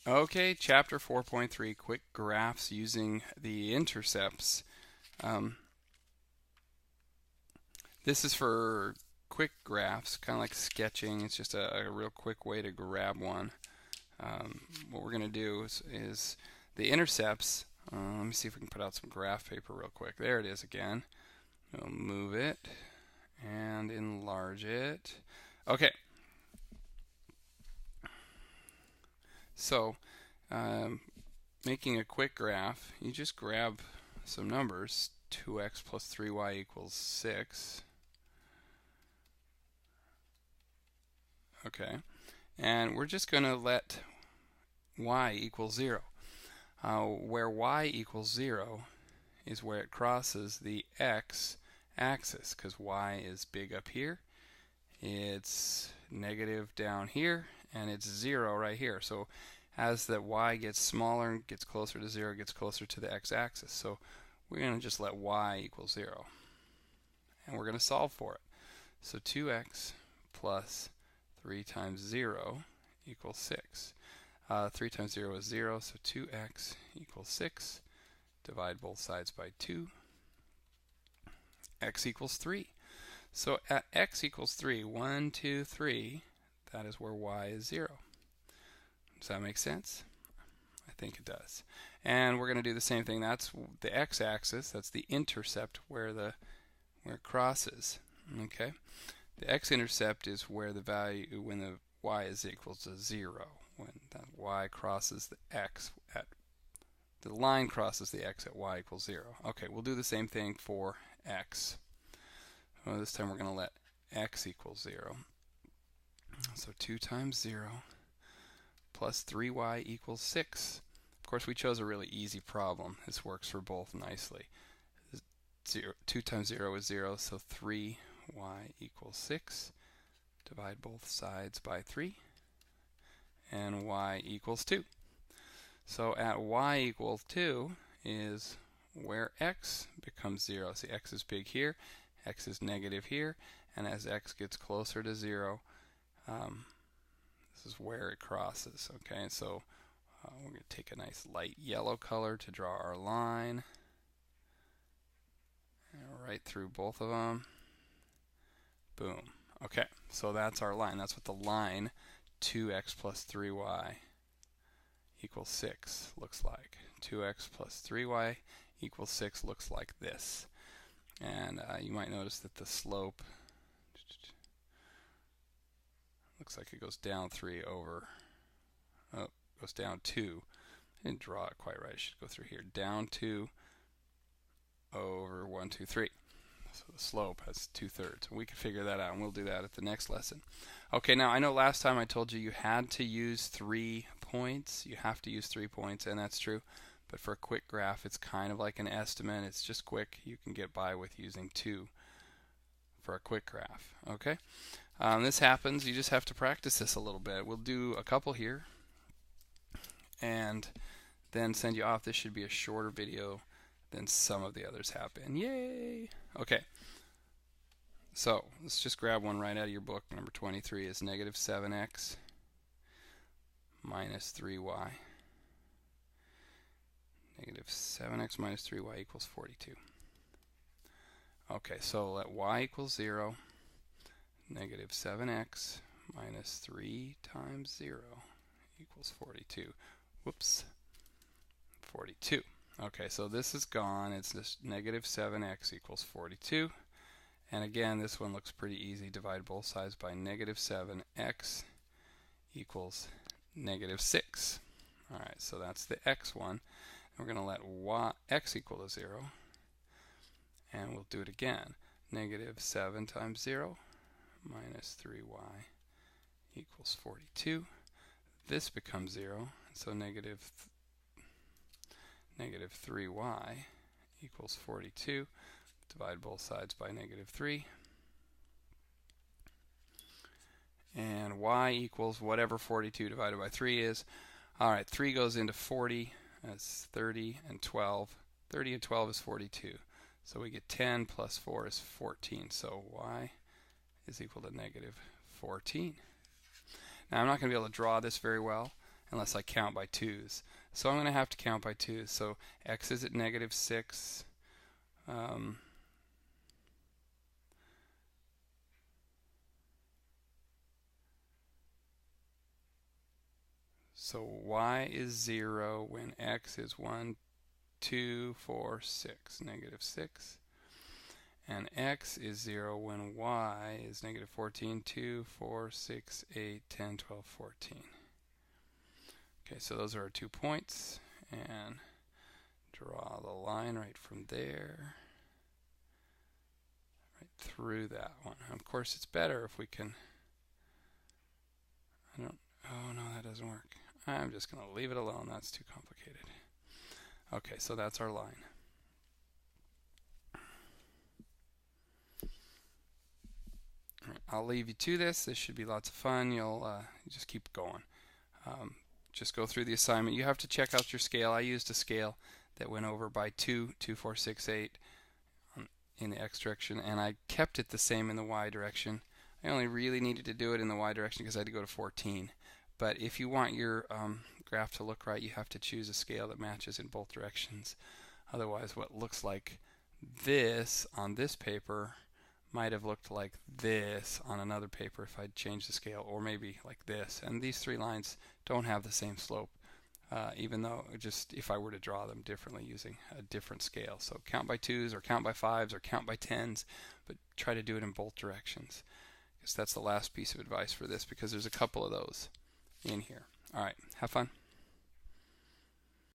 Okay, chapter 4.3, quick graphs using the intercepts. Um, this is for quick graphs, kind of like sketching. It's just a real quick way to grab one. What we're going to do is the intercepts. Let me see if we can put out some graph paper real quick. There it is again. We'll move it and enlarge it. Okay, so making a quick graph, you just grab some numbers. 2x plus 3y equals 6. Okay, and we're just going to let y equal 0. Where y equals 0 is where it crosses the x axis, because y is big up here, it's negative down here, and it's 0 right here. So as the y gets smaller and gets closer to 0, gets closer to the x-axis. So we're going to just let y equal 0, and we're going to solve for it. So 2x plus 3 times 0 equals 6. 3 times 0 is 0, so 2x equals 6. Divide both sides by 2. X equals 3. So at x equals 3, 1, 2, 3, that is where y is 0. Does that make sense? I think it does. And we're going to do the same thing. That's the x-axis. That's the intercept where it crosses. Okay. The x-intercept is where the value when the y is equal to 0. When that y crosses the x at the line crosses the x at y equals 0. Okay, we'll do the same thing for x. Well, this time we're going to let x equal 0. So 2 times 0 plus 3y equals 6. Of course, we chose a really easy problem. This works for both nicely. 2 times 0 is 0, so 3y equals 6. Divide both sides by 3. And y equals 2. So at y equals 2 is where x becomes 0. See, x is big here, x is negative here, and as x gets closer to 0, this is where it crosses. Okay, so we're going to take a nice light yellow color to draw our line. And right through both of them. Boom. Okay, so that's our line. That's what the line 2x plus 3y equals 6 looks like. 2x plus 3y equals 6 looks like this. And you might notice that the slope looks like it goes down 3 over, goes down 2. I didn't draw it quite right. I should go through here. Down 2 over 1, 2, 3. So the slope has 2/3. We can figure that out, and we'll do that at the next lesson. Okay, now I know last time I told you you had to use 3 points. You have to use 3 points, and that's true. But for a quick graph, it's kind of like an estimate. It's just quick. You can get by with using 2 for a quick graph. Okay, this happens. You just have to practice this a little bit. We'll do a couple here, and then send you off. This should be a shorter video than some of the others have been. Yay! Okay, so let's just grab one right out of your book. Number 23 is negative 7x minus 3y. Negative 7x minus 3y equals 42. Okay, so let y equal 0. Negative 7x minus 3 times 0 equals 42. Whoops. 42. Okay, so this is gone. It's just negative 7x equals 42. And again, this one looks pretty easy. Divide both sides by negative 7x equals negative 6. Alright, so that's the x one. We're going to let x equal to 0. And we'll do it again. Negative 7 times 0 minus 3y equals 42. This becomes 0. So negative 3y equals 42. Divide both sides by negative 3. And y equals whatever 42 divided by 3 is. Alright, 3 goes into 40. That's 30 and 12. 30 and 12 is 42. So we get 10 plus 4 is 14. So y is equal to negative 14. Now I'm not going to be able to draw this very well, unless I count by 2's. So I'm going to have to count by 2's. So x is at -6. So y is 0 when x is 1, 2, 4, 6, -6. And x is 0 when y is -14, 2, 4, 6, 8, 10, 12, 14. Okay, so those are our 2 points. And draw the line right from there, right through that one. Of course, it's better if we can... Oh no, that doesn't work. I'm just going to leave it alone. That's too complicated. Okay, so that's our line. I'll leave you to this. This should be lots of fun. You'll just keep going. Just go through the assignment. You have to check out your scale. I used a scale that went over by 2, 2, 4, 6, 8 in the x direction, and I kept it the same in the y direction. I only really needed to do it in the y direction because I had to go to 14. But if you want your graph to look right, you have to choose a scale that matches in both directions. Otherwise, what looks like this on this paper might have looked like this on another paper if I'd changed the scale, or maybe like this. And these 3 lines don't have the same slope, even though just if I were to draw them differently using a different scale. So count by 2's or count by 5's or count by 10's, but try to do it in both directions. Because that's the last piece of advice for this, because there's a couple of those in here. All right, have fun.